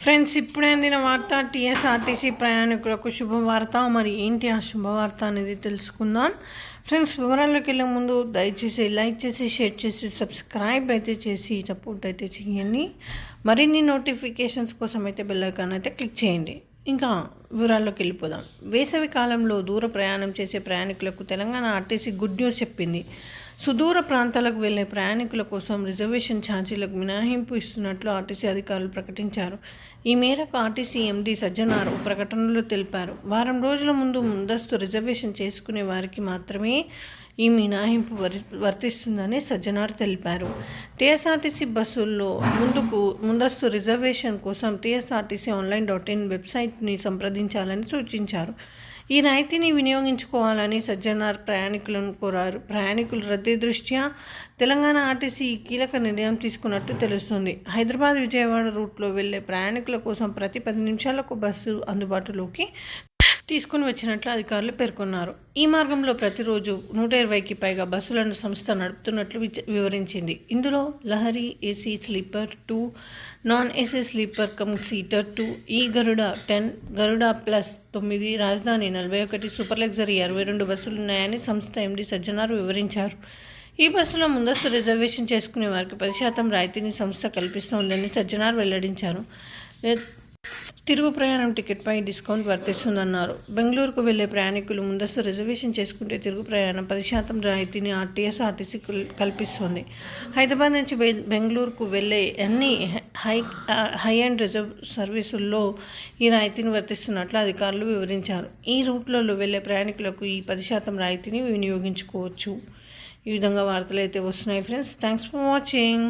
Friends, ఇప్పుడే అందిన వార్త టీఎస్ఆర్టీసీ ప్రయాణికులకు శుభవార్త. మరి ఏంటి ఆ శుభవార్త అనేది తెలుసుకుందాం. ఫ్రెండ్స్, వివరాల్లోకి వెళ్ళే ముందు దయచేసి లైక్ చేసి, షేర్ చేసి, సబ్స్క్రైబ్ అయితే చేసి సపోర్ట్ అయితే చేయండి. మరిన్ని నోటిఫికేషన్స్ కోసం అయితే బెల్ ఐకాన్ అయితే క్లిక్ చేయండి. ఇంకా వివరాల్లోకి వెళ్ళిపోదాం. వేసవి కాలంలో దూర ప్రయాణం చేసే ప్రయాణికులకు తెలంగాణ ఆర్టీసీ గుడ్ న్యూస్ చెప్పింది. సుదూర ప్రాంతాలకు వెళ్లే ప్రయాణికుల కోసం రిజర్వేషన్ ఛార్జీలకు మినహాయింపు ఇస్తున్నట్లు ఆర్టీసీ అధికారులు ప్రకటించారు. ఈ మేరకు ఆర్టీసీ ఎండీ సజ్జనార్ ప్రకటనలో తెలిపారు. వారం రోజుల ముందస్తు రిజర్వేషన్ చేసుకునే వారికి మాత్రమే ఈ మినహాయింపు వర్తిస్తుందని సజ్జనార్ తెలిపారు. టీఎస్ఆర్టీసీ బస్సుల్లో ముందస్తు రిజర్వేషన్ కోసం టీఎస్ఆర్టీసీ online.in వెబ్సైట్ని సంప్రదించాలని సూచించారు. ఈ రాయితీని వినియోగించుకోవాలని సజ్జనార్ ప్రయాణికులను కోరారు. ప్రయాణికుల రద్దీ దృష్ట్యా తెలంగాణ ఆర్టీసీ కీలక నిర్ణయం తీసుకున్నట్టు తెలుస్తుంది. హైదరాబాద్ విజయవాడ రూట్లో వెళ్లే ప్రయాణికుల కోసం ప్రతి 10 నిమిషాలకు బస్సు అందుబాటులోకి తీసుకుని వచ్చినట్లు అధికారులు పేర్కొన్నారు. ఈ మార్గంలో ప్రతిరోజు 120కి పైగా బస్సులను సంస్థ నడుపుతున్నట్లు వివరించింది. ఇందులో Lahari AC sleeper 2, non AC sleeper come seater 2, ఈ గరుడ 10, గరుడ ప్లస్ 9, రాజధాని 41, సూపర్ లగ్జరీ 62 బస్సులు ఉన్నాయని సంస్థ ఎండీ సజ్జనార్ వివరించారు. ఈ బస్సులో ముందస్తు రిజర్వేషన్ చేసుకునే వారికి 10% రాయితీని సంస్థ కల్పిస్తోందని సజ్జనార్ వెల్లడించారు. తిరుగు ప్రయాణం టికెట్పై డిస్కౌంట్ వర్తిస్తుందన్నారు. బెంగళూరుకు వెళ్లే ప్రయాణికులు ముందస్తు రిజర్వేషన్ చేసుకుంటే తిరుగు ప్రయాణం 10% రాయితీని టీఎస్ఆర్టీసీ కల్పిస్తోంది. హైదరాబాద్ నుంచి బెంగళూరుకు వెళ్లే అన్ని హై అండ్ రిజర్వ్ సర్వీసుల్లో ఈ రాయితీని వర్తిస్తున్నట్లు అధికారులు వివరించారు. ఈ రూట్లలో వెళ్లే ప్రయాణికులకు ఈ 10% రాయితీని వినియోగించుకోవచ్చు. ఈ విధంగా వార్తలు అయితే వస్తున్నాయి. Friends, thanks for watching.